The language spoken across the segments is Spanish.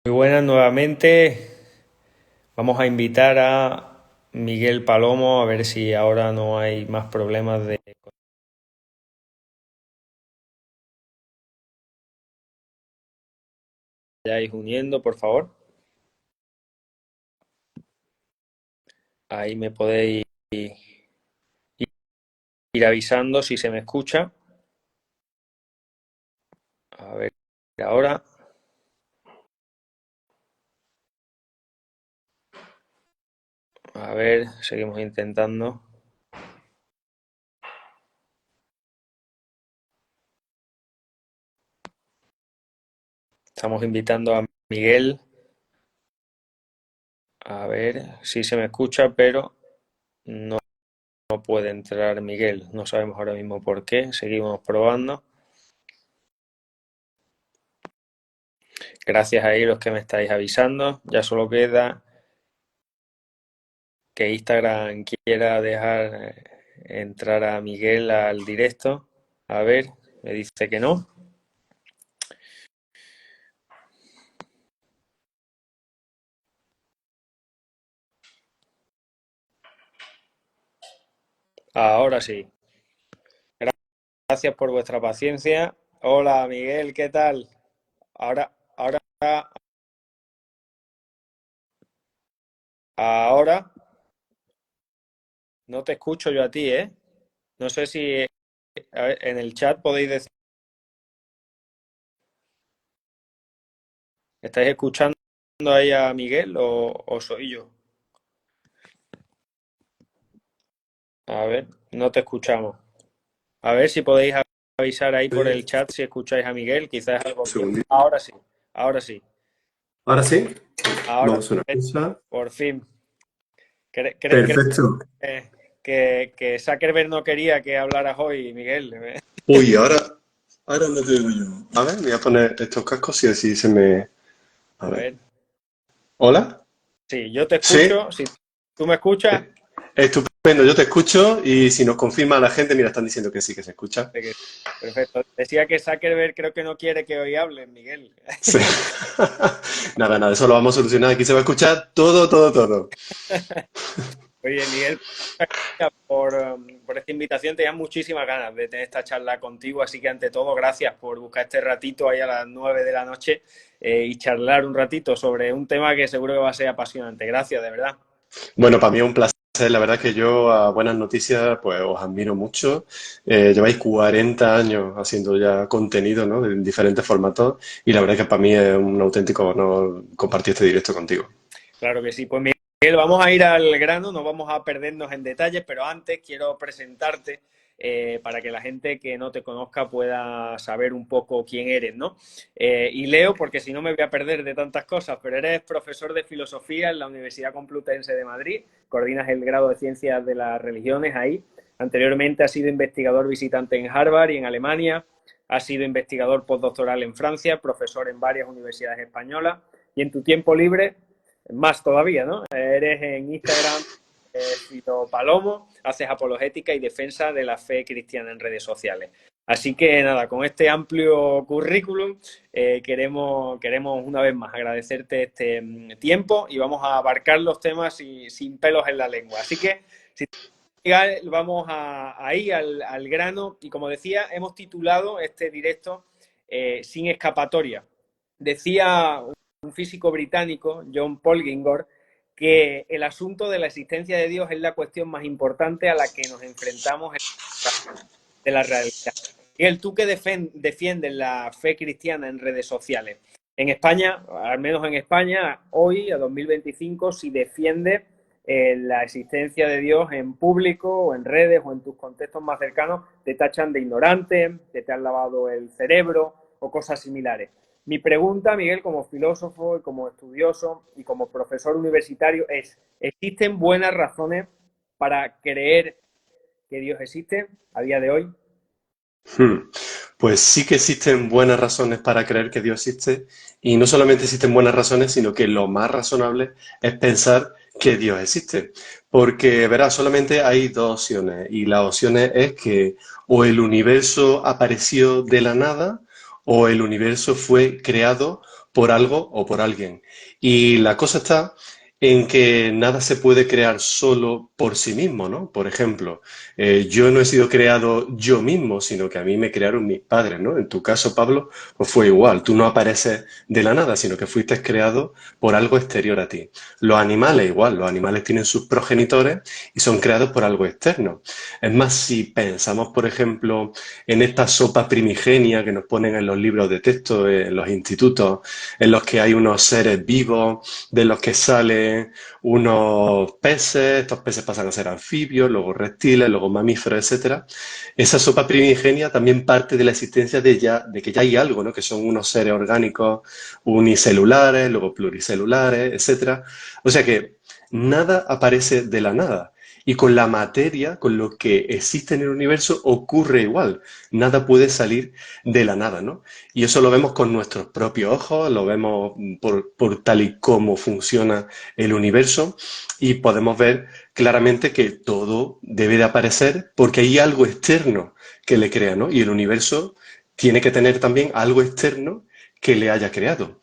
Muy buenas nuevamente. Vamos a invitar a Miguel Palomo a ver si ahora no hay más problemas de... Vayáis uniendo, por favor. Ahí me podéis ir avisando si se me escucha. A ver, ahora. A ver, seguimos intentando. Estamos invitando a Miguel. A ver si se me escucha, pero no puede entrar Miguel. No sabemos ahora mismo por qué. Seguimos probando. Gracias a los que me estáis avisando. Ya solo queda que Instagram quiera dejar entrar a Miguel al directo. A ver, me dice que no. Ahora sí. Gracias por vuestra paciencia. Hola Miguel, ¿qué tal? Ahora, ahora no te escucho yo a ti, ¿eh? No sé si a ver, en el chat podéis decir, ¿estáis escuchando ahí a Miguel o soy yo? A ver, no te escuchamos. A ver si podéis avisar ahí por el Un chat si escucháis a Miguel, quizás es algo mío. segundito. Ahora sí, ahora sí. Ahora sí, Ahora, vamos a una cosa. por fin. Creo Perfecto. que Zuckerberg no quería que hablaras hoy, Miguel. Uy, ahora no te digo yo. A ver, me voy a poner estos cascos y así se me... A A ver. ver. ¿Hola? Sí, yo te Sí, escucho. Si tú me escuchas, estupendo, yo te escucho y si nos confirma la gente, mira, están diciendo que sí, que se escucha. perfecto. Decía que Zuckerberg creo que no quiere que hoy hables, Miguel. Sí. Nada, nada, eso lo vamos a solucionar. Aquí se va a escuchar todo, todo, todo. Oye, Miguel, gracias por esta invitación. Tenía muchísimas ganas de tener esta charla contigo, así que ante todo, gracias por buscar este ratito ahí a las 9 de la noche y charlar un ratito sobre un tema que seguro que va a ser apasionante. Gracias, de verdad. Bueno, para mí es un placer. La verdad es que yo a Buenas Noticias pues os admiro mucho. Lleváis 40 años haciendo ya contenido, ¿no? En diferentes formatos y la verdad es que para mí es un auténtico honor compartir este directo contigo. Claro que sí. Pues Miguel, vamos a ir al grano, no vamos a perdernos en detalles, pero antes quiero presentarte para que la gente que no te conozca pueda saber un poco quién eres, ¿no? Y leo, porque si no me voy a perder de tantas cosas, pero eres profesor de filosofía en la Universidad Complutense de Madrid, coordinas el grado de Ciencias de las Religiones ahí. Anteriormente has sido investigador visitante en Harvard y en Alemania, has sido investigador postdoctoral en Francia, profesor en varias universidades españolas y en tu tiempo libre más todavía, ¿no? Eres en Instagram, Fito Palomo, haces apologética y defensa de la fe cristiana en redes sociales. Así que nada, con este amplio currículum queremos una vez más agradecerte este tiempo y vamos a abarcar los temas sin pelos en la lengua. Así que si vamos ahí al grano y como decía, hemos titulado este directo Sin escapatoria. Decía un físico británico, John Polgingore, que el asunto de la existencia de Dios es la cuestión más importante a la que nos enfrentamos de la realidad. Miguel, tú que defiendes la fe cristiana en redes sociales, en España, al menos en España, hoy, a 2025, si defiende la existencia de Dios en público o en redes o en tus contextos más cercanos, te tachan de ignorante, que te han lavado el cerebro o cosas similares. Mi pregunta, Miguel, como filósofo y como estudioso y como profesor universitario es, ¿existen buenas razones para creer que Dios existe a día de hoy? Hmm. Pues sí que existen buenas razones para creer que Dios existe y no solamente existen buenas razones, sino que lo más razonable es pensar que Dios existe. Porque, verás, solamente hay dos opciones y las opciones es que o el universo apareció de la nada o el universo fue creado por algo o por alguien. Y la cosa está en que nada se puede crear solo por sí mismo, ¿no? Por ejemplo, yo no he sido creado yo mismo, sino que a mí me crearon mis padres, ¿no? En tu caso, Pablo, pues fue igual. Tú no apareces de la nada, sino que fuiste creado por algo exterior a ti. Los animales igual, los animales tienen sus progenitores y son creados por algo externo. Es más, si pensamos, por ejemplo, en esta sopa primigenia que nos ponen en los libros de texto, en los institutos, en los que hay unos seres vivos, de los que salen unos peces, estos peces pasan a ser anfibios, luego reptiles, luego mamíferos, etcétera. Esa sopa primigenia también parte de la existencia de que ya hay algo, ¿no? Que son unos seres orgánicos unicelulares, luego pluricelulares, etcétera. O sea que nada aparece de la nada. Y con la materia, con lo que existe en el universo, ocurre igual. Nada puede salir de la nada, ¿no? Y eso lo vemos con nuestros propios ojos, lo vemos por tal y como funciona el universo y podemos ver claramente que todo debe de aparecer porque hay algo externo que le crea, ¿no? Y el universo tiene que tener también algo externo que le haya creado.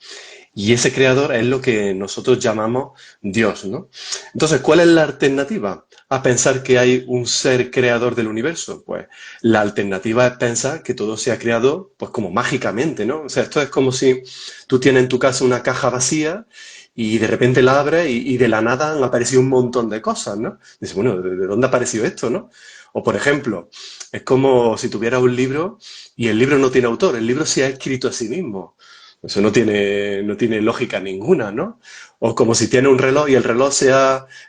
Y ese creador es lo que nosotros llamamos Dios, ¿no? Entonces, ¿cuál es la alternativa a pensar que hay un ser creador del universo? Pues la alternativa es pensar que todo se ha creado pues como mágicamente, ¿no? O sea, esto es como si tú tienes en tu casa una caja vacía y de repente la abres y de la nada han aparecido un montón de cosas, ¿no? Dices, bueno, ¿de dónde ha aparecido esto, no? O por ejemplo, es como si tuvieras un libro y el libro no tiene autor, el libro se ha escrito a sí mismo. Eso no tiene lógica ninguna, ¿no? O como si tiene un reloj y el reloj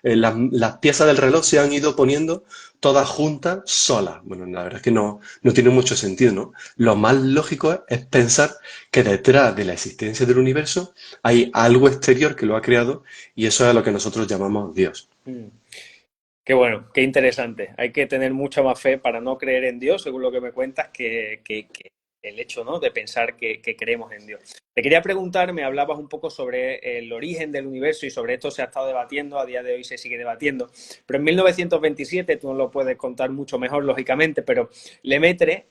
las piezas del reloj se han ido poniendo todas juntas solas. Bueno, la verdad es que no tiene mucho sentido, ¿no? Lo más lógico es pensar que detrás de la existencia del universo hay algo exterior que lo ha creado y eso es lo que nosotros llamamos Dios. Mm. Qué bueno, qué interesante. Hay que tener mucha más fe para no creer en Dios, según lo que me cuentas, que el hecho, ¿no? De pensar que creemos en Dios. Te quería preguntar, me hablabas un poco sobre el origen del universo y sobre esto se ha estado debatiendo, a día de hoy se sigue debatiendo, pero en 1927, tú nos lo puedes contar mucho mejor, lógicamente, pero Lemaitre,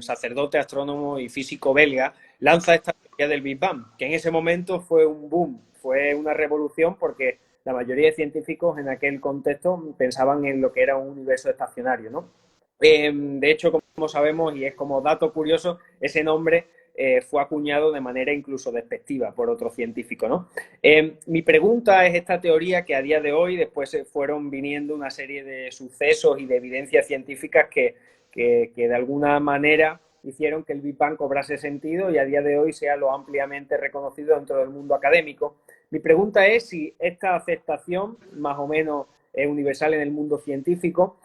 sacerdote, astrónomo y físico belga, lanza esta teoría del Big Bang, que en ese momento fue un boom, fue una revolución porque la mayoría de científicos en aquel contexto pensaban en lo que era un universo estacionario, ¿no? De hecho, como sabemos, y es como dato curioso, ese nombre fue acuñado de manera incluso despectiva por otro científico, ¿no? Mi pregunta es esta teoría que a día de hoy, después fueron viniendo una serie de sucesos y de evidencias científicas que de alguna manera hicieron que el Big Bang cobrase sentido y a día de hoy sea lo ampliamente reconocido dentro del mundo académico. Mi pregunta es si esta aceptación, más o menos universal en el mundo científico,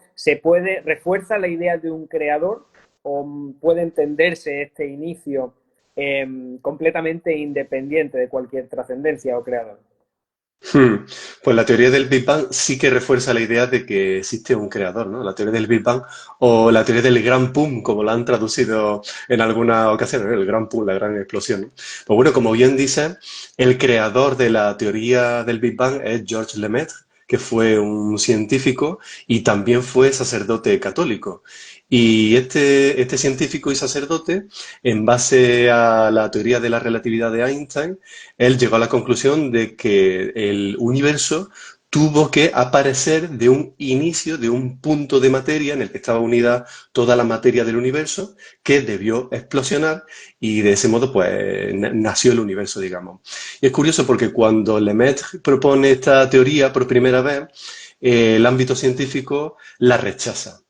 refuerza la idea de un creador o puede entenderse este inicio completamente independiente de cualquier trascendencia o creador. Hmm. Pues la teoría del Big Bang sí que refuerza la idea de que existe un creador, ¿no? La teoría del Big Bang o la teoría del Gran Pum, como la han traducido en algunas ocasiones, ¿no? El Gran Pum, la gran explosión, ¿no? Pues bueno, como bien dice, el creador de la teoría del Big Bang es Georges Lemaitre, que fue un científico y también fue sacerdote católico. Y este científico y sacerdote, en base a la teoría de la relatividad de Einstein, él llegó a la conclusión de que el universo tuvo que aparecer de un inicio, de un punto de materia en el que estaba unida toda la materia del universo, que debió explosionar y de ese modo pues nació el universo, digamos. Y es curioso porque cuando Lemaitre propone esta teoría por primera vez, el ámbito científico la rechaza.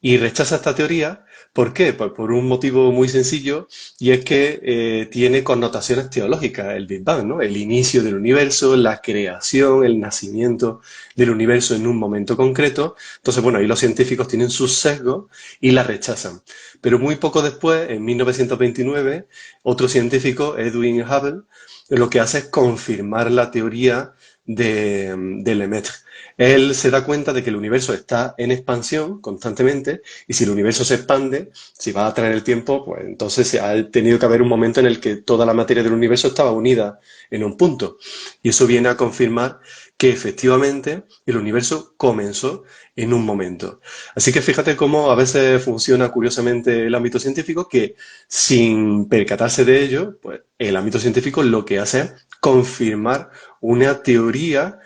Y rechaza esta teoría, ¿por qué? Pues por un motivo muy sencillo, y es que tiene connotaciones teológicas, el Big Bang, ¿no? El inicio del universo, la creación, el nacimiento del universo en un momento concreto. Entonces, bueno, ahí los científicos tienen sus sesgos y la rechazan. Pero muy poco después, en 1929, otro científico, Edwin Hubble, lo que hace es confirmar la teoría de Lemaitre. Él se da cuenta de que el universo está en expansión constantemente y si el universo se expande, si va a traer el tiempo, pues entonces ha tenido que haber un momento en el que toda la materia del universo estaba unida en un punto. Y eso viene a confirmar que efectivamente el universo comenzó en un momento. Así que fíjate cómo a veces funciona curiosamente el ámbito científico, que sin percatarse de ello, pues el ámbito científico lo que hace es confirmar una teoría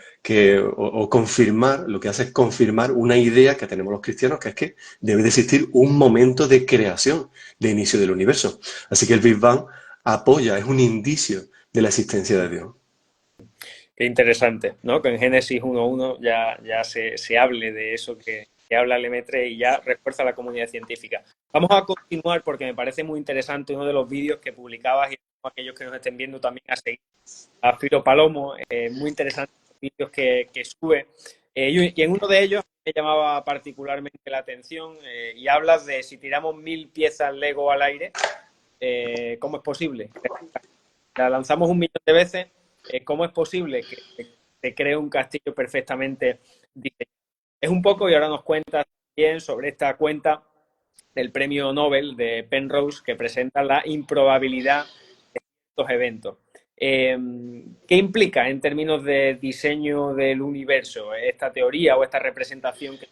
o confirmar, lo que hace es confirmar una idea que tenemos los cristianos, que es que debe de existir un momento de creación, de inicio del universo. Así que el Big Bang apoya, es un indicio de la existencia de Dios. Qué interesante, ¿no? Que en Génesis 1.1 ya se hable de eso que habla Lemaitre y ya refuerza la comunidad científica. Vamos a continuar porque me parece muy interesante uno de los vídeos que publicabas y aquellos que nos estén viendo también a seguir a Filo Palomo, muy interesantes los vídeos que sube. Y en uno de ellos me llamaba particularmente la atención y hablas de si tiramos 1000 piezas Lego al aire, ¿cómo es posible? La lanzamos 1 millón de veces. ¿Cómo es posible que se cree un castillo perfectamente diseñado? Es un poco, y ahora nos cuentas bien sobre esta cuenta del premio Nobel de Penrose que presenta la improbabilidad de estos eventos. ¿Qué implica en términos de diseño del universo esta teoría o esta representación que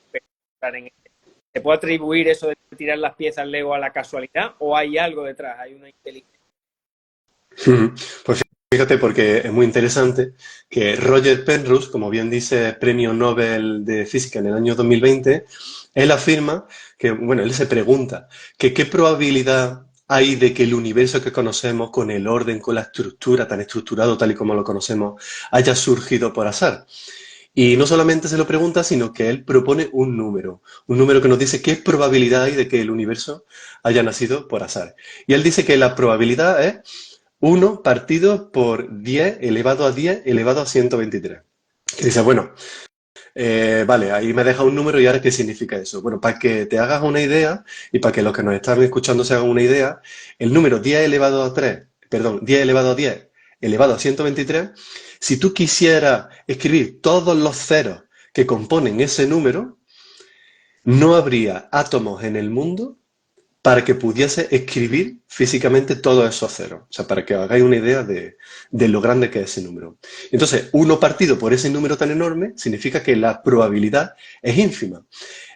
en él? ¿Se puede atribuir eso de tirar las piezas Lego a la casualidad o hay algo detrás? ¿Hay una inteligencia? Pues fíjate, porque es muy interesante que Roger Penrose, como bien dice, premio Nobel de Física en el año 2020, él afirma que, bueno, él se pregunta que qué probabilidad hay de que el universo que conocemos, con el orden, con la estructura tan estructurado tal y como lo conocemos, haya surgido por azar. Y no solamente se lo pregunta, sino que él propone un número que nos dice qué probabilidad hay de que el universo haya nacido por azar. Y él dice que la probabilidad es 1 partido por 10 elevado a 10 elevado a 123. Que dice, bueno, vale, ahí me deja un número y ahora ¿qué significa eso? Bueno, para que te hagas una idea y para que los que nos están escuchando se hagan una idea, el número 10 elevado a 3, perdón, 10 elevado a 10 elevado a 123, si tú quisieras escribir todos los ceros que componen ese número, no habría átomos en el mundo para que pudiese escribir físicamente todos esos ceros. O sea, para que os hagáis una idea de lo grande que es ese número. Entonces, 1 partido por ese número tan enorme significa que la probabilidad es ínfima.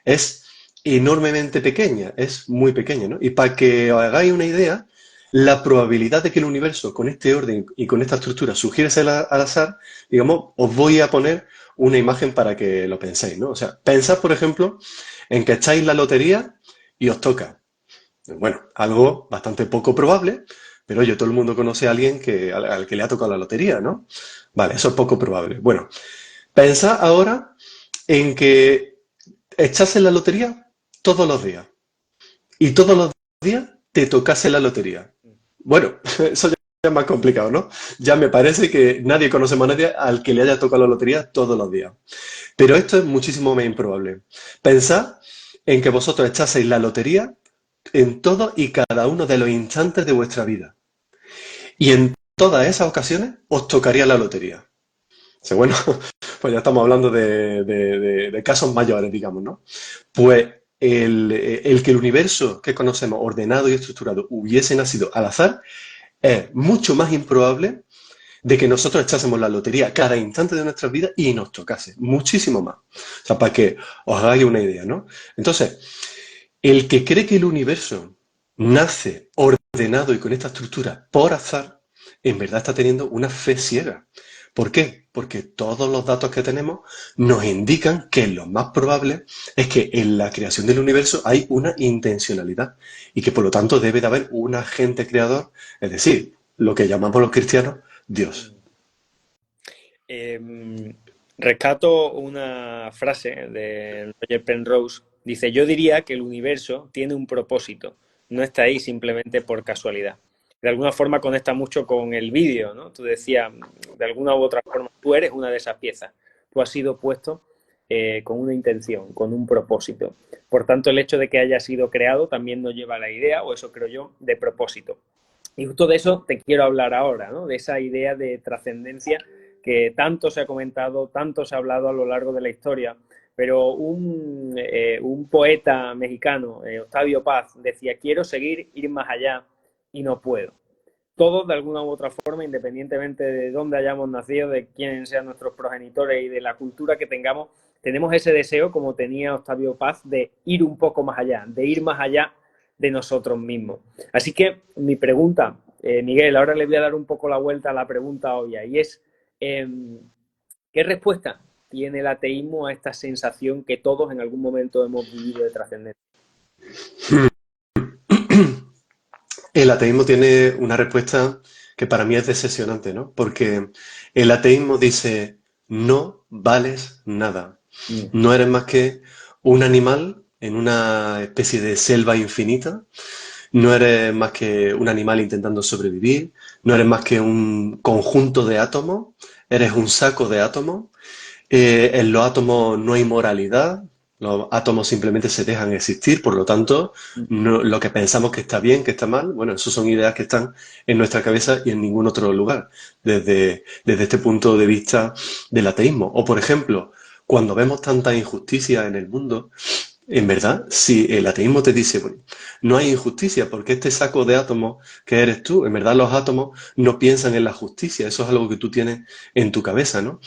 Es enormemente pequeña, es muy pequeña, ¿no? Y para que os hagáis una idea, la probabilidad de que el universo con este orden y con esta estructura surgiese al azar, digamos, os voy a poner una imagen para que lo penséis, ¿no? O sea, pensad, por ejemplo, en que echáis la lotería y os toca. Bueno, algo bastante poco probable, pero oye, todo el mundo conoce a alguien al que le ha tocado la lotería, ¿no? Vale, eso es poco probable. Bueno, pensad ahora en que echase la lotería todos los días y todos los días te tocase la lotería. Bueno, eso ya es más complicado, ¿no? Ya me parece que nadie conoce más a nadie al que le haya tocado la lotería todos los días. Pero esto es muchísimo más improbable. Pensad en que vosotros echaseis la lotería en todos y cada uno de los instantes de vuestra vida. Y en todas esas ocasiones os tocaría la lotería. O sea, bueno, pues ya estamos hablando de casos mayores, digamos, ¿no? Pues el que el universo que conocemos, ordenado y estructurado, hubiese nacido al azar, es mucho más improbable de que nosotros echásemos la lotería cada instante de nuestras vidas y nos tocase. Muchísimo más. O sea, para que os hagáis una idea, ¿no? Entonces, el que cree que el universo nace ordenado y con esta estructura por azar, en verdad está teniendo una fe ciega. ¿Por qué? Porque todos los datos que tenemos nos indican que lo más probable es que en la creación del universo hay una intencionalidad y que por lo tanto debe de haber un agente creador, es decir, lo que llamamos los cristianos Dios. Eh, Rescato una frase de Roger Penrose. Dice, yo diría que el universo tiene un propósito, no está ahí simplemente por casualidad. De alguna forma conecta mucho con el vídeo, ¿no? Tú decías, de alguna u otra forma, tú eres una de esas piezas. Tú has sido puesto con una intención, con un propósito. Por tanto, el hecho de que haya sido creado también nos lleva a la idea, o eso creo yo, de propósito. Y justo de eso te quiero hablar ahora, ¿no? De esa idea de trascendencia que tanto se ha comentado, tanto se ha hablado a lo largo de la historia, pero un poeta mexicano, Octavio Paz, decía, quiero seguir, ir más allá y no puedo. Todos, de alguna u otra forma, independientemente de dónde hayamos nacido, de quiénes sean nuestros progenitores y de la cultura que tengamos, tenemos ese deseo, como tenía Octavio Paz, de ir un poco más allá, de ir más allá de nosotros mismos. Así que mi pregunta, Miguel, ahora le voy a dar un poco la vuelta a la pregunta obvia, y es, eh, ¿qué respuesta tiene el ateísmo a esta sensación que todos en algún momento hemos vivido de trascendencia? El ateísmo tiene una respuesta que para mí es decepcionante, ¿no? Porque el ateísmo dice, no vales nada. Mm. No eres más que un animal en una especie de selva infinita. No eres más que un animal intentando sobrevivir. No eres más que un conjunto de átomos. Eres un saco de átomos. En los átomos no hay moralidad, los átomos simplemente se dejan existir, por lo tanto, lo que pensamos que está bien, que está mal, bueno, eso son ideas que están en nuestra cabeza y en ningún otro lugar, desde este punto de vista del ateísmo. O, por ejemplo, cuando vemos tanta injusticia en el mundo, en verdad, si el ateísmo te dice, bueno, no hay injusticia, porque este saco de átomos que eres tú, en verdad los átomos no piensan en la justicia, eso es algo que tú tienes en tu cabeza, ¿no?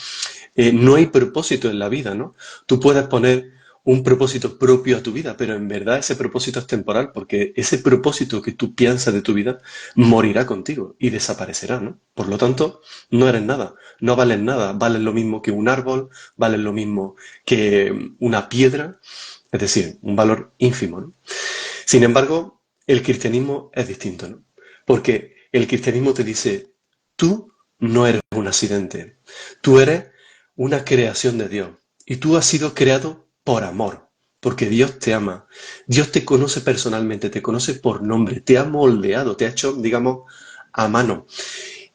No hay propósito en la vida, ¿no? Tú puedes poner un propósito propio a tu vida, pero en verdad ese propósito es temporal, porque ese propósito que tú piensas de tu vida morirá contigo y desaparecerá, ¿no? Por lo tanto, no eres nada, no vales nada, vales lo mismo que un árbol, vales lo mismo que una piedra, es decir, un valor ínfimo, ¿no? Sin embargo, el cristianismo es distinto, ¿no? Porque el cristianismo te dice, tú no eres un accidente, tú eres una creación de Dios y tú has sido creado por amor, porque Dios te ama, Dios te conoce personalmente, te conoce por nombre, te ha moldeado, te ha hecho, digamos, a mano.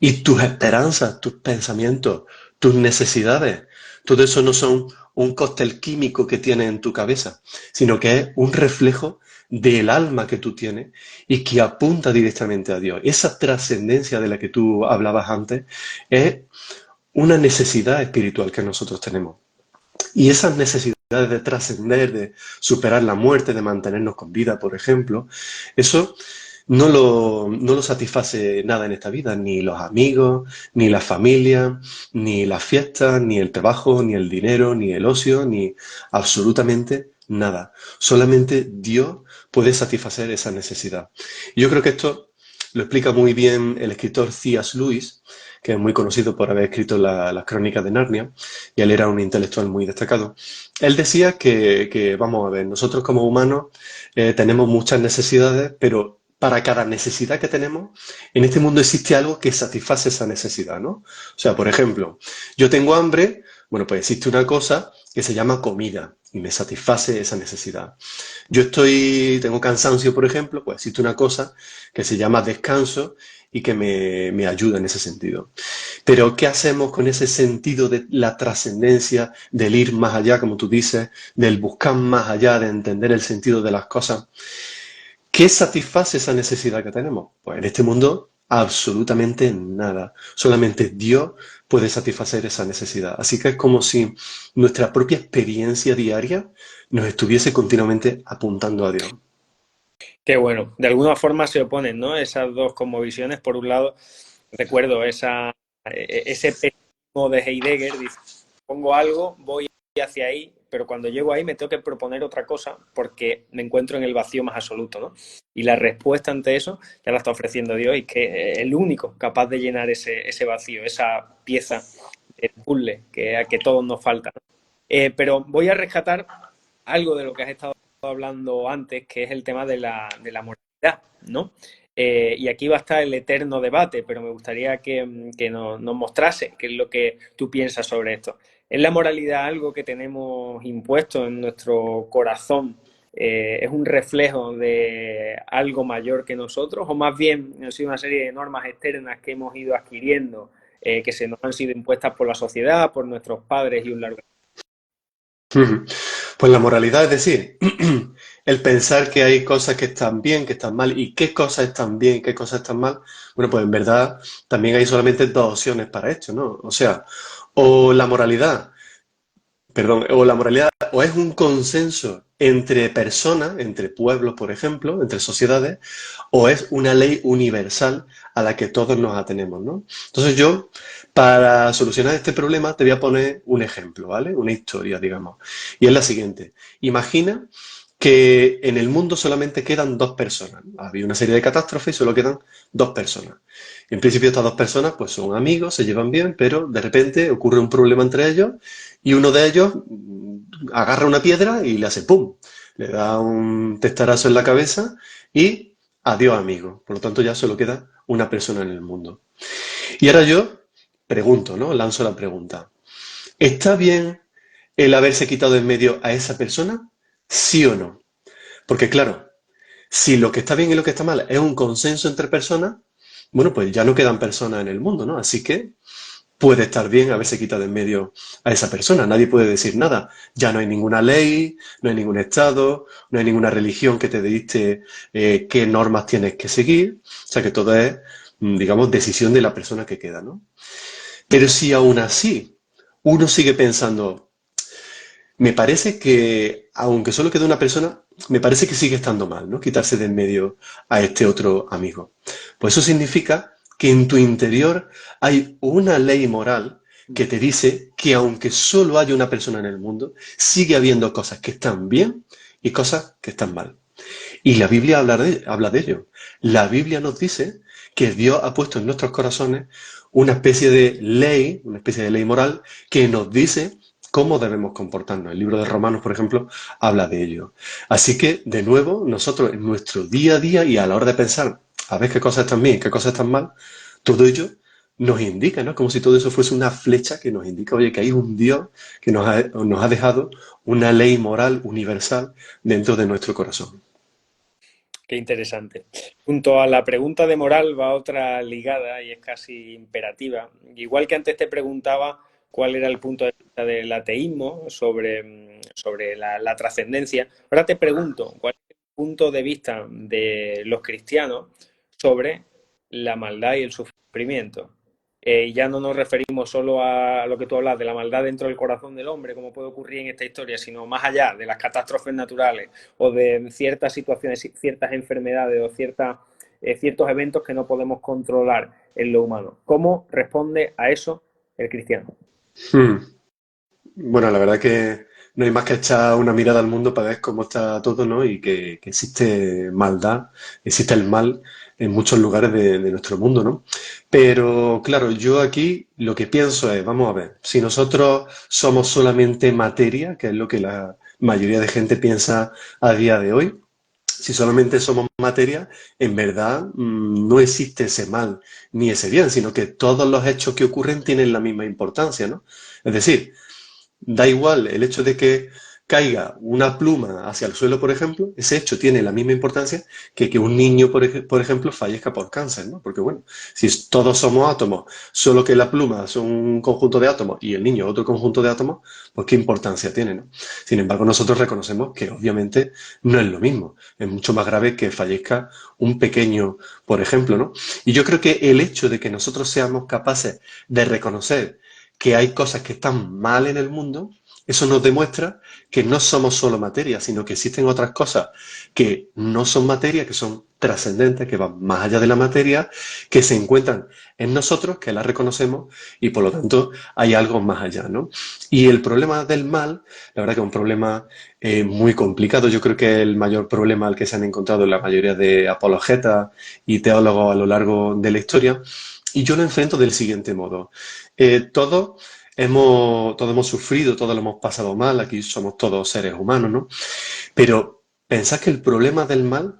Y tus esperanzas, tus pensamientos, tus necesidades, todo eso no son un cóctel químico que tienes en tu cabeza, sino que es un reflejo del alma que tú tienes y que apunta directamente a Dios. Esa trascendencia de la que tú hablabas antes es una necesidad espiritual que nosotros tenemos. Y esas necesidades de trascender, de superar la muerte, de mantenernos con vida, por ejemplo, eso no lo satisface nada en esta vida, ni los amigos, ni la familia, ni las fiestas, ni el trabajo, ni el dinero, ni el ocio, ni absolutamente nada. Solamente Dios puede satisfacer esa necesidad. Y yo creo que esto lo explica muy bien el escritor C.S. Lewis, que es muy conocido por haber escrito las Crónicas de Narnia, y él era un intelectual muy destacado. Él decía vamos a ver, nosotros como humanos tenemos muchas necesidades, pero para cada necesidad que tenemos, en este mundo existe algo que satisface esa necesidad, ¿no? O sea, por ejemplo, yo tengo hambre, bueno, pues existe una cosa que se llama comida y me satisface esa necesidad. Tengo cansancio, por ejemplo, pues existe una cosa que se llama descanso y que me ayuda en ese sentido. Pero, ¿qué hacemos con ese sentido de la trascendencia, del ir más allá, como tú dices, del buscar más allá, de entender el sentido de las cosas? ¿Qué satisface esa necesidad que tenemos? Pues en este mundo absolutamente nada. Solamente Dios puede satisfacer esa necesidad. Así que es como si nuestra propia experiencia diaria nos estuviese continuamente apuntando a Dios. Qué bueno. De alguna forma se oponen, ¿no? Esas dos como visiones. Por un lado, recuerdo ese pesimismo de Heidegger, dice, pongo algo, voy hacia ahí, pero cuando llego ahí me tengo que proponer otra cosa porque me encuentro en el vacío más absoluto, ¿no? Y la respuesta ante eso ya la está ofreciendo Dios y que es el único capaz de llenar ese vacío, esa pieza del puzzle que a todos nos falta, ¿no? Pero voy a rescatar algo de lo que has estado hablando antes, que es el tema de la moralidad, ¿no? Y aquí va a estar el eterno debate, pero me gustaría que nos mostrase qué es lo que tú piensas sobre esto. ¿Es la moralidad algo que tenemos impuesto en nuestro corazón? ¿Es un reflejo de algo mayor que nosotros? ¿O más bien han sido una serie de normas externas que hemos ido adquiriendo, que se nos han sido impuestas por la sociedad, por nuestros padres y un largo... Pues la moralidad, es decir, el pensar que hay cosas que están bien, que están mal, y qué cosas están bien, qué cosas están mal, bueno, pues en verdad también hay solamente dos opciones para esto, ¿no? O sea, o la moralidad, perdón, o la moralidad, o es un consenso entre personas, entre pueblos, por ejemplo, entre sociedades, o es una ley universal a la que todos nos atenemos, ¿no? Entonces yo, para solucionar este problema, te voy a poner un ejemplo, ¿vale? Una historia, digamos. Y es la siguiente. Imagina que en el mundo solamente quedan dos personas. Había una serie de catástrofes y solo quedan dos personas. En principio estas dos personas pues son amigos, se llevan bien, pero de repente ocurre un problema entre ellos y uno de ellos agarra una piedra y le hace ¡pum! Le da un testarazo en la cabeza y adiós amigo. Por lo tanto ya solo queda una persona en el mundo. Y ahora yo pregunto, ¿no? Lanzo la pregunta. ¿Está bien el haberse quitado en medio a esa persona? ¿Sí o no? Porque claro, si lo que está bien y lo que está mal es un consenso entre personas, bueno, pues ya no quedan personas en el mundo, ¿no? Así que puede estar bien haberse quitado en medio a esa persona. Nadie puede decir nada. Ya no hay ninguna ley, no hay ningún estado, no hay ninguna religión que te dicte qué normas tienes que seguir. O sea que todo es, digamos, decisión de la persona que queda, ¿no? Pero si aún así uno sigue pensando, me parece que, aunque solo quede una persona, me parece que sigue estando mal, ¿no? Quitarse de en medio a este otro amigo. Pues eso significa que en tu interior hay una ley moral que te dice que aunque solo haya una persona en el mundo, sigue habiendo cosas que están bien y cosas que están mal. Y la Biblia habla de ello. La Biblia nos dice que Dios ha puesto en nuestros corazones una especie de ley moral que nos dice cómo debemos comportarnos. El libro de Romanos, por ejemplo, habla de ello. Así que, de nuevo, nosotros en nuestro día a día y a la hora de pensar a ver qué cosas están bien y qué cosas están mal, todo ello nos indica, ¿no? Como si todo eso fuese una flecha que nos indica, oye, que hay un Dios que nos ha dejado una ley moral universal dentro de nuestro corazón. Qué interesante. Junto a la pregunta de moral va otra ligada y es casi imperativa. Igual que antes te preguntaba cuál era el punto de vista del ateísmo sobre la trascendencia, ahora te pregunto cuál es el punto de vista de los cristianos sobre la maldad y el sufrimiento. Ya no nos referimos solo a lo que tú hablas de la maldad dentro del corazón del hombre, como puede ocurrir en esta historia, sino más allá de las catástrofes naturales o de ciertas situaciones, ciertas enfermedades o ciertos eventos que no podemos controlar en lo humano. ¿Cómo responde a eso el cristiano? Hmm. Bueno, la verdad que no hay más que echar una mirada al mundo para ver cómo está todo, ¿no? Y que existe maldad, existe el mal en muchos lugares de nuestro mundo, ¿no? Pero claro, yo aquí lo que pienso es, vamos a ver, si nosotros somos solamente materia, que es lo que la mayoría de gente piensa a día de hoy, si solamente somos materia, en verdad no existe ese mal ni ese bien, sino que todos los hechos que ocurren tienen la misma importancia, ¿no? Es decir, da igual el hecho de que caiga una pluma hacia el suelo, por ejemplo, ese hecho tiene la misma importancia que un niño, por ejemplo, fallezca por cáncer, ¿no? Porque bueno, si todos somos átomos, solo que la pluma son un conjunto de átomos y el niño otro conjunto de átomos, pues qué importancia tiene, ¿no? Sin embargo, nosotros reconocemos que obviamente no es lo mismo. Es mucho más grave que fallezca un pequeño, por ejemplo, ¿no? Y yo creo que el hecho de que nosotros seamos capaces de reconocer que hay cosas que están mal en el mundo, eso nos demuestra que no somos solo materia, sino que existen otras cosas que no son materia, que son trascendentes, que van más allá de la materia, que se encuentran en nosotros, que las reconocemos y por lo tanto hay algo más allá, ¿no? Y el problema del mal, la verdad que es un problema muy complicado. Yo creo que es el mayor problema al que se han encontrado la mayoría de apologetas y teólogos a lo largo de la historia. Y yo lo enfrento del siguiente modo. Todos todos hemos sufrido, todos lo hemos pasado mal, aquí somos todos seres humanos, ¿no? Pero pensad que el problema del mal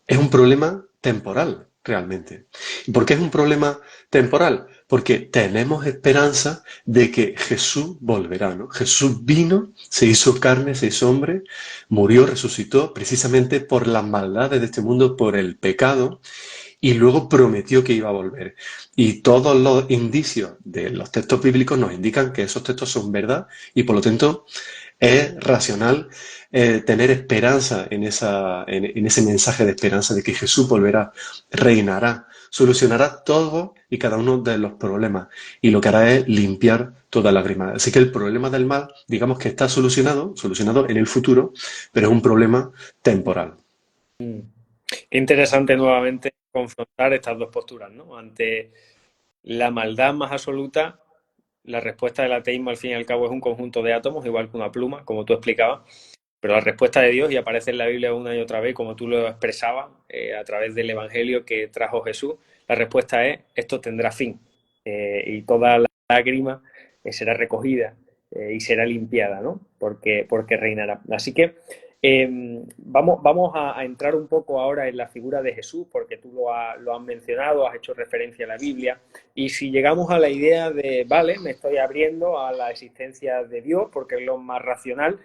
es un problema temporal, realmente. ¿Y por qué es un problema temporal? Porque tenemos esperanza de que Jesús volverá, ¿no? Jesús vino, se hizo carne, se hizo hombre, murió, resucitó, precisamente por las maldades de este mundo, por el pecado, y luego prometió que iba a volver. Y todos los indicios de los textos bíblicos nos indican que esos textos son verdad y por lo tanto Es racional tener esperanza en ese mensaje de esperanza de que Jesús volverá, reinará, solucionará todo y cada uno de los problemas y lo que hará es limpiar toda lágrima. Así que el problema del mal, digamos que está solucionado en el futuro, pero es un problema temporal. Mm. Qué interesante nuevamente confrontar estas dos posturas, ¿no? Ante la maldad más absoluta, la respuesta del ateísmo al fin y al cabo es un conjunto de átomos, igual que una pluma, como tú explicabas, pero la respuesta de Dios, y aparece en la Biblia una y otra vez, como tú lo expresabas, a través del Evangelio que trajo Jesús, la respuesta es, esto tendrá fin, y toda la lágrima será recogida y será limpiada, ¿no? Porque reinará. Así que vamos a entrar un poco ahora en la figura de Jesús, porque tú lo has mencionado, has hecho referencia a la Biblia, y si llegamos a la idea de, vale, me estoy abriendo a la existencia de Dios, porque es lo más racional,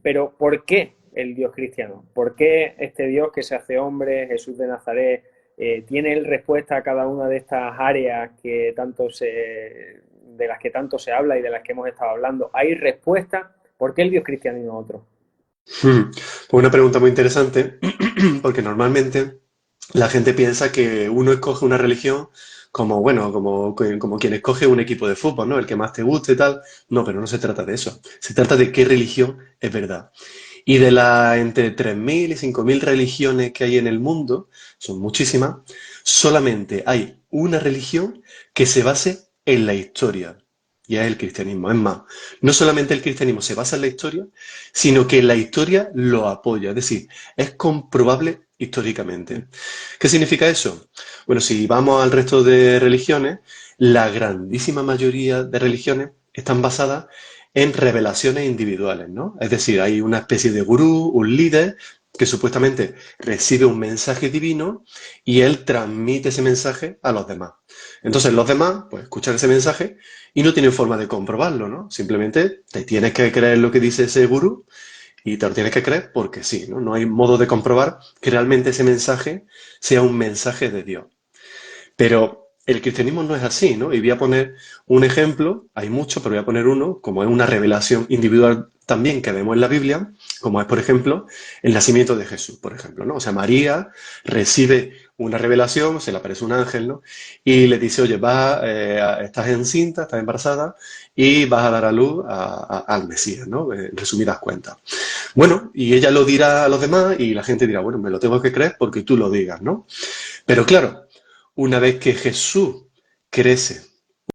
pero ¿por qué el Dios cristiano? ¿Por qué este Dios que se hace hombre, Jesús de Nazaret, tiene él respuesta a cada una de estas áreas de las que tanto se habla y de las que hemos estado hablando? ¿Hay respuesta? ¿Por qué el Dios cristiano y no otro? Pues una pregunta muy interesante, porque normalmente la gente piensa que uno escoge una religión como, bueno, como quien escoge un equipo de fútbol, ¿no? El que más te guste y tal. No, pero no se trata de eso. Se trata de qué religión es verdad. Y de las entre 3.000 y 5.000 religiones que hay en el mundo, son muchísimas, solamente hay una religión que se base en la historia. Y es el cristianismo. Es más, no solamente el cristianismo se basa en la historia, sino que la historia lo apoya. Es decir, es comprobable históricamente. ¿Qué significa eso? Bueno, si vamos al resto de religiones, la grandísima mayoría de religiones están basadas en revelaciones individuales, ¿no? Es decir, hay una especie de gurú, un líder, que supuestamente recibe un mensaje divino y él transmite ese mensaje a los demás. Entonces los demás, pues, escuchan ese mensaje y no tienen forma de comprobarlo, ¿no? Simplemente te tienes que creer lo que dice ese gurú y te lo tienes que creer porque sí, ¿no? No hay modo de comprobar que realmente ese mensaje sea un mensaje de Dios. Pero el cristianismo no es así, ¿no? Y voy a poner un ejemplo, hay muchos, pero voy a poner uno, como es una revelación individual también que vemos en la Biblia, como es, por ejemplo, el nacimiento de Jesús, por ejemplo, ¿no? O sea, María recibe una revelación, se le aparece un ángel, ¿no? Y le dice, oye, estás encinta, estás embarazada y vas a dar a luz al Mesías, ¿no? En resumidas cuentas. Bueno, y ella lo dirá a los demás y la gente dirá, bueno, me lo tengo que creer porque tú lo digas, ¿no? Pero claro, una vez que Jesús crece,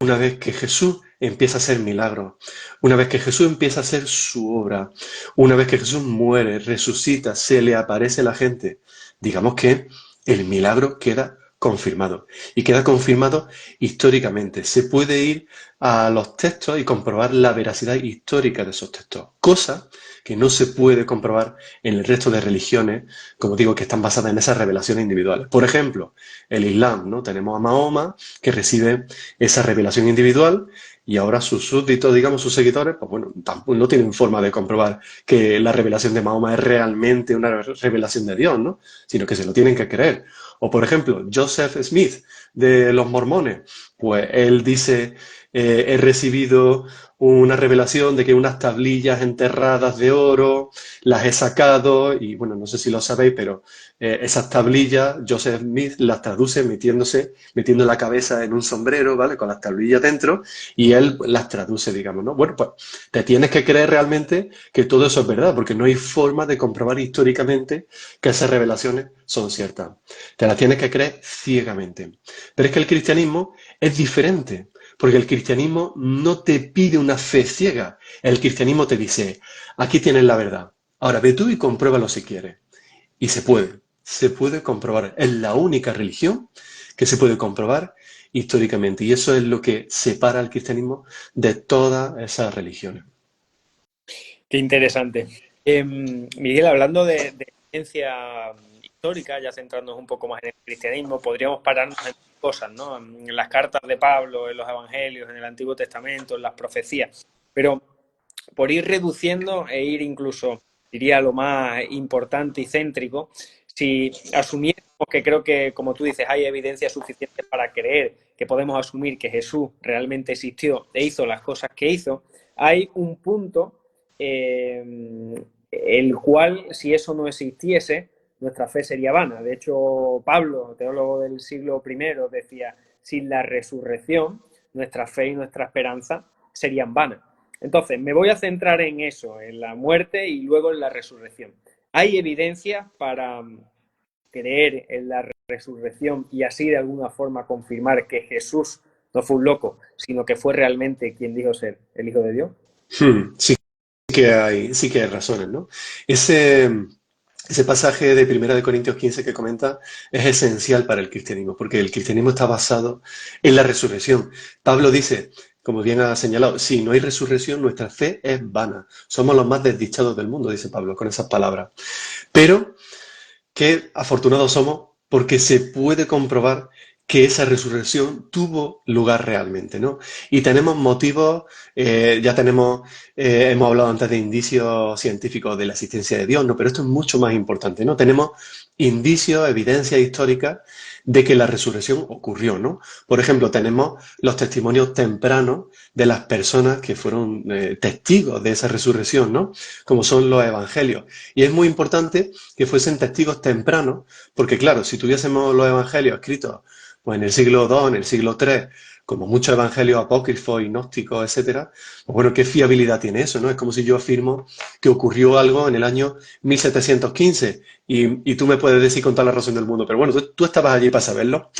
una vez que Jesús empieza a hacer milagros, una vez que Jesús empieza a hacer su obra, una vez que Jesús muere, resucita, se le aparece a la gente, digamos que el milagro queda confirmado. Y queda confirmado históricamente. Se puede ir a los textos y comprobar la veracidad histórica de esos textos, cosa que no se puede comprobar en el resto de religiones, como digo, que están basadas en esas revelaciones individuales. Por ejemplo, el Islam, ¿no? Tenemos a Mahoma, que recibe esa revelación individual y ahora sus súbditos, digamos, sus seguidores, pues bueno, tampoco, no tienen forma de comprobar que la revelación de Mahoma es realmente una revelación de Dios, ¿no? Sino que se lo tienen que creer. O, por ejemplo, Joseph Smith, de los mormones, pues él dice, he recibido una revelación de que unas tablillas enterradas de oro las he sacado y bueno, no sé si lo sabéis, pero esas tablillas Joseph Smith las traduce metiendo la cabeza en un sombrero, ¿vale? Con las tablillas dentro y él las traduce, digamos, ¿no? Bueno, pues te tienes que creer realmente que todo eso es verdad, porque no hay forma de comprobar históricamente que esas revelaciones son ciertas. Te las tienes que creer ciegamente. Pero es que el cristianismo es diferente. Porque el cristianismo no te pide una fe ciega. El cristianismo te dice, aquí tienes la verdad. Ahora ve tú y compruébalo si quieres. Y se puede comprobar. Es la única religión que se puede comprobar históricamente. Y eso es lo que separa al cristianismo de todas esas religiones. Qué interesante. Miguel, hablando de ciencia histórica, ya centrándonos un poco más en el cristianismo, podríamos pararnos en cosas, ¿no? En las cartas de Pablo, en los evangelios, en el Antiguo Testamento, en las profecías. Pero por ir reduciendo e ir incluso, diría, lo más importante y céntrico, si asumiéramos que creo que, como tú dices, hay evidencia suficiente para creer que podemos asumir que Jesús realmente existió e hizo las cosas que hizo, hay un punto el cual, si eso no existiese, nuestra fe sería vana. De hecho, Pablo, teólogo del siglo I, decía, sin la resurrección, nuestra fe y nuestra esperanza serían vanas. Entonces, me voy a centrar en eso, en la muerte y luego en la resurrección. ¿Hay evidencia para creer en la resurrección y así de alguna forma confirmar que Jesús no fue un loco, sino que fue realmente quien dijo ser el Hijo de Dios? Sí sí que hay razones, ¿no? Ese pasaje de Primera de Corintios 15 que comenta es esencial para el cristianismo, porque el cristianismo está basado en la resurrección. Pablo dice, como bien ha señalado, si no hay resurrección, nuestra fe es vana. Somos los más desdichados del mundo, dice Pablo con esas palabras. Pero qué afortunados somos porque se puede comprobar que esa resurrección tuvo lugar realmente, ¿no? Y tenemos motivos, ya hemos hablado antes de indicios científicos de la existencia de Dios, ¿no? Pero esto es mucho más importante, ¿no? Tenemos indicios, evidencias históricas de que la resurrección ocurrió, ¿no? Por ejemplo, tenemos los testimonios tempranos de las personas que fueron testigos de esa resurrección, ¿no? Como son los evangelios. Y es muy importante que fuesen testigos tempranos, porque claro, si tuviésemos los evangelios escritos pues, en el siglo II, en el siglo III, como muchos evangelios apócrifos y gnósticos, etcétera, pues bueno, ¿qué fiabilidad tiene eso, no? Es como si yo afirmo que ocurrió algo en el año 1715 y tú me puedes decir con toda la razón del mundo, pero bueno, tú estabas allí para saberlo.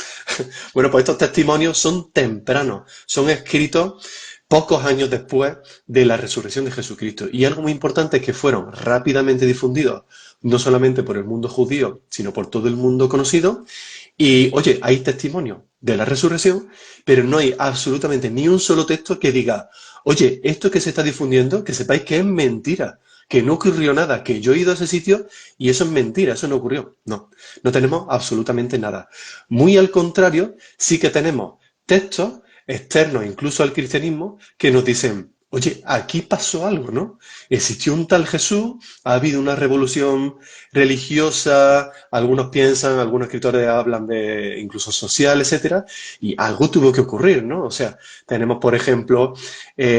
Bueno, pues estos testimonios son tempranos, son escritos pocos años después de la resurrección de Jesucristo. Y algo muy importante es que fueron rápidamente difundidos, no solamente por el mundo judío, sino por todo el mundo conocido. Y, oye, hay testimonios de la resurrección, pero no hay absolutamente ni un solo texto que diga, oye, esto que se está difundiendo, que sepáis que es mentira, que no ocurrió nada, que yo he ido a ese sitio y eso es mentira, eso no ocurrió. No, no tenemos absolutamente nada. Muy al contrario, sí que tenemos textos externos incluso al cristianismo que nos dicen, oye, aquí pasó algo, ¿no? Existió un tal Jesús, ha habido una revolución religiosa, algunos piensan, algunos escritores hablan de incluso social, etcétera, y algo tuvo que ocurrir, ¿no? O sea, tenemos, por ejemplo,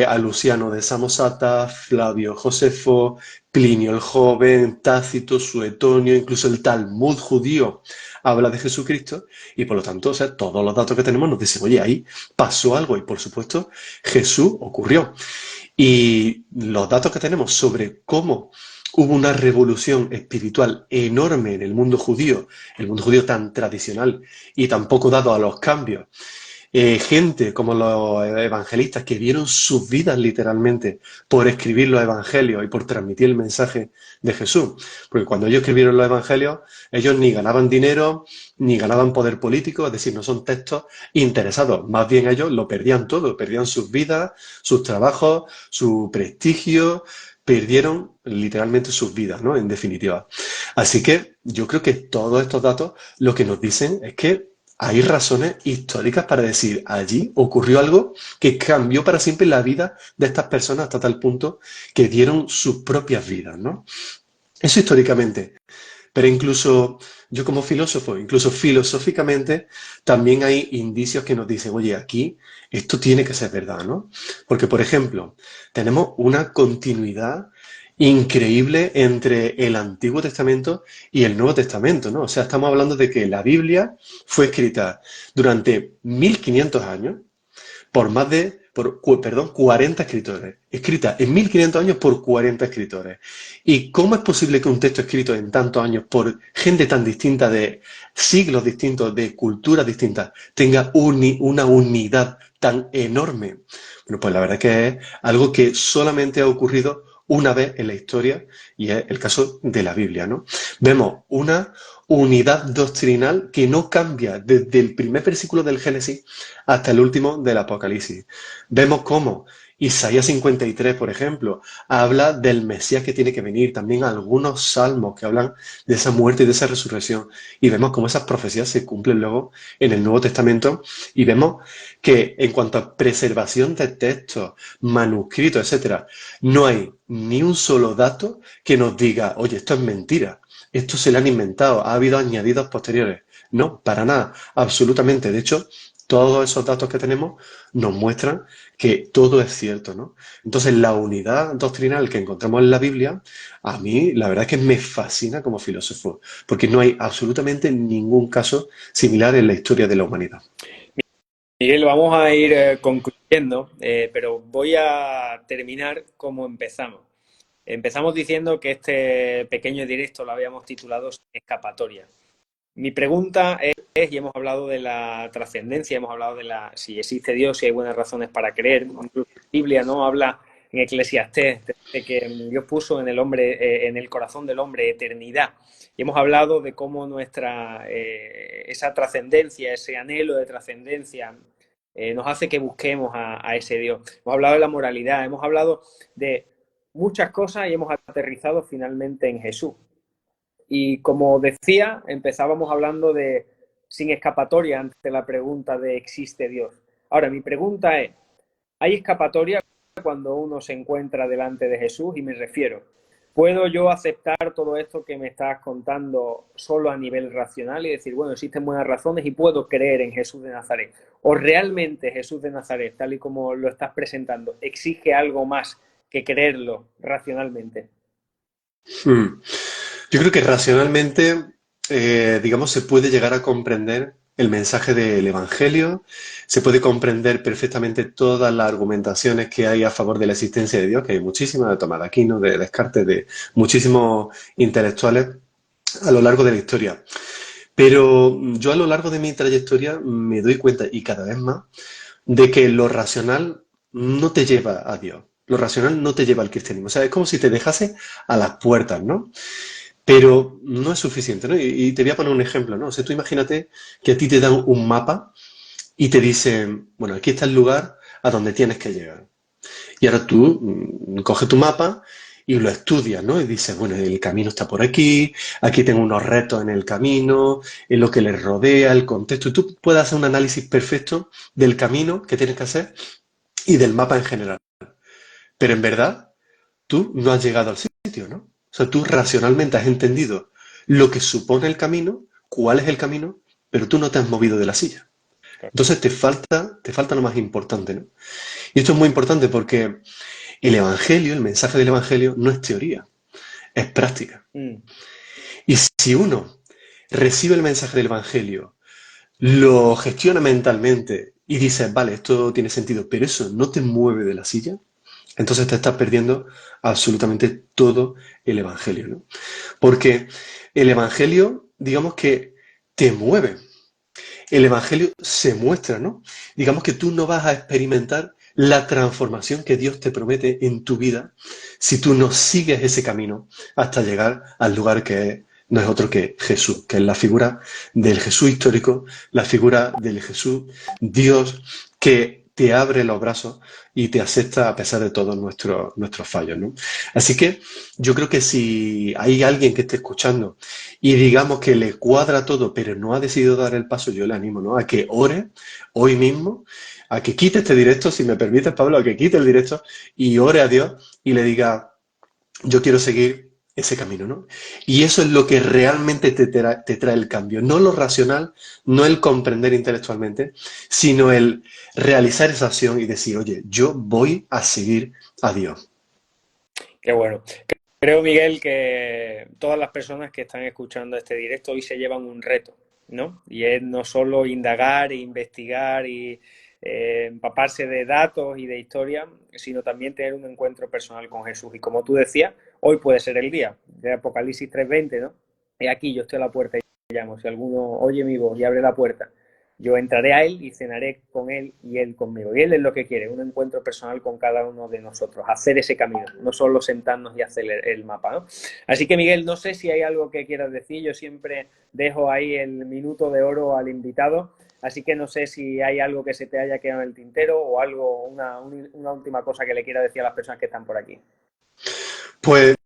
a Luciano de Samosata, Flavio Josefo, Plinio el Joven, Tácito, Suetonio, incluso el Talmud judío habla de Jesucristo y por lo tanto, o sea, todos los datos que tenemos nos dicen, oye, ahí pasó algo y por supuesto Jesús ocurrió. Y los datos que tenemos sobre cómo hubo una revolución espiritual enorme en el mundo judío tan tradicional y tan poco dado a los cambios, gente como los evangelistas que dieron sus vidas literalmente por escribir los evangelios y por transmitir el mensaje de Jesús. Porque cuando ellos escribieron los evangelios, ellos ni ganaban dinero, ni ganaban poder político, es decir, no son textos interesados. Más bien ellos lo perdían todo, perdían sus vidas, sus trabajos, su prestigio, perdieron literalmente sus vidas, ¿no? En definitiva. Así que yo creo que todos estos datos lo que nos dicen es que hay razones históricas para decir, allí ocurrió algo que cambió para siempre la vida de estas personas hasta tal punto que dieron sus propias vidas, ¿no? Eso históricamente. Pero incluso yo como filósofo, incluso filosóficamente, también hay indicios que nos dicen, oye, aquí esto tiene que ser verdad, ¿no? Porque, por ejemplo, tenemos una continuidad increíble entre el Antiguo Testamento y el Nuevo Testamento, ¿no? O sea, estamos hablando de que la Biblia fue escrita durante 1500 años por más de, perdón, 40 escritores. Escrita en 1500 años por 40 escritores. ¿Y cómo es posible que un texto escrito en tantos años por gente tan distinta, de siglos distintos, de culturas distintas, tenga una unidad tan enorme? Bueno, pues la verdad que es algo que solamente ha ocurrido una vez en la historia y es el caso de la Biblia, ¿no? Vemos una unidad doctrinal que no cambia desde el primer versículo del Génesis hasta el último del Apocalipsis. Vemos cómo Isaías 53, por ejemplo, habla del Mesías que tiene que venir, también algunos salmos que hablan de esa muerte y de esa resurrección, y vemos cómo esas profecías se cumplen luego en el Nuevo Testamento, y vemos que en cuanto a preservación de textos, manuscritos, etcétera, no hay ni un solo dato que nos diga, oye, esto es mentira, esto se le han inventado, ha habido añadidos posteriores. No, para nada, absolutamente. De hecho, Todos esos datos que tenemos nos muestran que todo es cierto, ¿no? Entonces, la unidad doctrinal que encontramos en la Biblia, a mí la verdad es que me fascina como filósofo, porque no hay absolutamente ningún caso similar en la historia de la humanidad. Miguel, vamos a ir concluyendo, pero voy a terminar como empezamos. Empezamos diciendo que este pequeño directo lo habíamos titulado Sin Escapatoria. Mi pregunta es, y hemos hablado de la trascendencia, hemos hablado de si existe Dios, si hay buenas razones para creer. Incluso la Biblia no habla en Eclesiastés de que Dios puso en el hombre, en el corazón del hombre eternidad. Y hemos hablado de cómo esa trascendencia, ese anhelo de trascendencia, nos hace que busquemos a ese Dios. Hemos hablado de la moralidad, hemos hablado de muchas cosas y hemos aterrizado finalmente en Jesús. Y como decía, empezábamos hablando de sin escapatoria ante la pregunta de ¿existe Dios? Ahora, mi pregunta es, ¿hay escapatoria cuando uno se encuentra delante de Jesús? Y me refiero, ¿puedo yo aceptar todo esto que me estás contando solo a nivel racional y decir, bueno, existen buenas razones y puedo creer en Jesús de Nazaret? ¿O realmente Jesús de Nazaret, tal y como lo estás presentando, exige algo más que creerlo racionalmente? Hmm. Yo creo que racionalmente, digamos, se puede llegar a comprender el mensaje del Evangelio, se puede comprender perfectamente todas las argumentaciones que hay a favor de la existencia de Dios, que hay muchísimas, de Tomás de Aquino, de Descartes, de muchísimos intelectuales a lo largo de la historia. Pero yo a lo largo de mi trayectoria me doy cuenta, y cada vez más, de que lo racional no te lleva a Dios. Lo racional no te lleva al cristianismo. O sea, es como si te dejase a las puertas, ¿no? Pero no es suficiente, ¿no? Y te voy a poner un ejemplo, ¿no? O sea, tú imagínate que a ti te dan un mapa y te dicen, bueno, aquí está el lugar a donde tienes que llegar. Y ahora tú coges tu mapa y lo estudias, ¿no? Y dices, bueno, el camino está por aquí, aquí tengo unos retos en el camino, en lo que les rodea, el contexto. Y tú puedes hacer un análisis perfecto del camino que tienes que hacer y del mapa en general. Pero en verdad, tú no has llegado al sitio, ¿no? O sea, tú racionalmente has entendido lo que supone el camino, cuál es el camino, pero tú no te has movido de la silla. Entonces te falta lo más importante, ¿no? Y esto es muy importante porque el Evangelio, el mensaje del Evangelio, no es teoría, es práctica. Mm. Y si uno recibe el mensaje del Evangelio, lo gestiona mentalmente y dice, vale, esto tiene sentido, pero eso no te mueve de la silla, entonces te estás perdiendo absolutamente todo el Evangelio, ¿no? Porque el Evangelio, digamos que te mueve. El Evangelio se muestra, ¿no? Digamos que tú no vas a experimentar la transformación que Dios te promete en tu vida si tú no sigues ese camino hasta llegar al lugar que no es otro que Jesús, que es la figura del Jesús histórico, la figura del Jesús Dios que te abre los brazos y te acepta a pesar de todos nuestros fallos, ¿no? Así que yo creo que si hay alguien que esté escuchando y digamos que le cuadra todo, pero no ha decidido dar el paso, yo le animo, ¿no? A que ore hoy mismo, a que quite este directo, si me permites, Pablo, a que quite el directo y ore a Dios y le diga, yo quiero seguir ese camino, ¿no? Y eso es lo que realmente te trae el cambio. No lo racional, no el comprender intelectualmente, sino el realizar esa acción y decir, oye, yo voy a seguir a Dios. Qué bueno. Creo, Miguel, que todas las personas que están escuchando este directo hoy se llevan un reto, ¿no? Y es no solo indagar e investigar y empaparse de datos y de historia, sino también tener un encuentro personal con Jesús. Y como tú decías, hoy puede ser el día de Apocalipsis 3:20, ¿no? He aquí, yo estoy a la puerta y llamo. Si alguno oye mi voz y abre la puerta, yo entraré a él y cenaré con él y él conmigo. Y él es lo que quiere, un encuentro personal con cada uno de nosotros, hacer ese camino, no solo sentarnos y hacer el mapa, ¿no? Así que, Miguel, no sé si hay algo que quieras decir. Yo siempre dejo ahí el minuto de oro al invitado. Así que no sé si hay algo que se te haya quedado en el tintero o algo, una última cosa que le quiera decir a las personas que están por aquí. Pues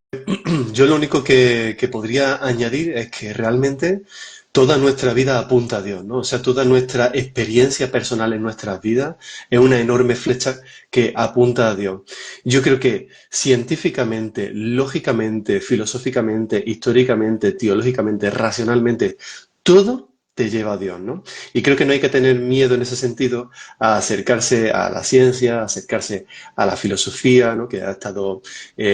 yo lo único que podría añadir es que realmente toda nuestra vida apunta a Dios, ¿no? O sea, toda nuestra experiencia personal en nuestras vidas es una enorme flecha que apunta a Dios. Yo creo que científicamente, lógicamente, filosóficamente, históricamente, teológicamente, racionalmente, todo te lleva a Dios, ¿no? Y creo que no hay que tener miedo en ese sentido a acercarse a la ciencia, a acercarse a la filosofía, ¿no? Que ha estado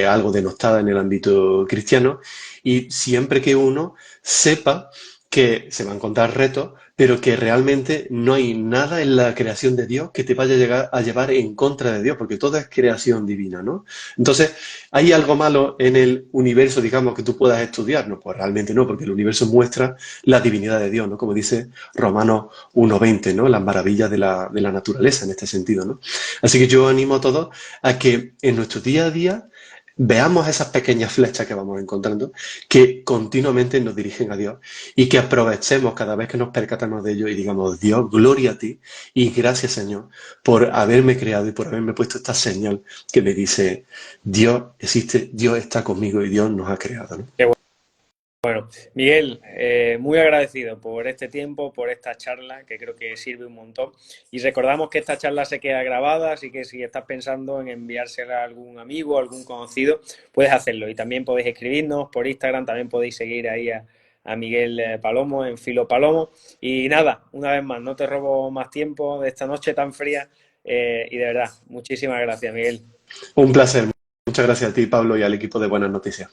algo denostada en el ámbito cristiano. Y siempre que uno sepa que se va a encontrar retos, pero que realmente no hay nada en la creación de Dios que te vaya a llegar a llevar en contra de Dios, porque todo es creación divina, ¿no? Entonces, ¿hay algo malo en el universo, digamos, que tú puedas estudiar? No, pues realmente no, porque el universo muestra la divinidad de Dios, ¿no? Como dice Romanos 1:20, ¿no? Las maravillas de la naturaleza en este sentido, ¿no? Así que yo animo a todos a que en nuestro día a día veamos esas pequeñas flechas que vamos encontrando, que continuamente nos dirigen a Dios y que aprovechemos cada vez que nos percatamos de ello y digamos, Dios, gloria a ti y gracias, Señor, por haberme creado y por haberme puesto esta señal que me dice, Dios existe, Dios está conmigo y Dios nos ha creado, ¿no? Qué bueno, Miguel, muy agradecido por este tiempo, por esta charla, que creo que sirve un montón. Y recordamos que esta charla se queda grabada, así que si estás pensando en enviársela a algún amigo, a algún conocido, puedes hacerlo. Y también podéis escribirnos por Instagram, también podéis seguir ahí a Miguel Palomo en Filo Palomo. Y nada, una vez más, no te robo más tiempo de esta noche tan fría. Y de verdad, muchísimas gracias, Miguel. Un placer. Muchas gracias a ti, Pablo, y al equipo de Buenas Noticias.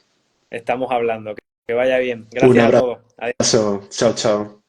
Estamos hablando. Que vaya bien. Un Gracias a todos. Adiós. abrazo. Chao, chao.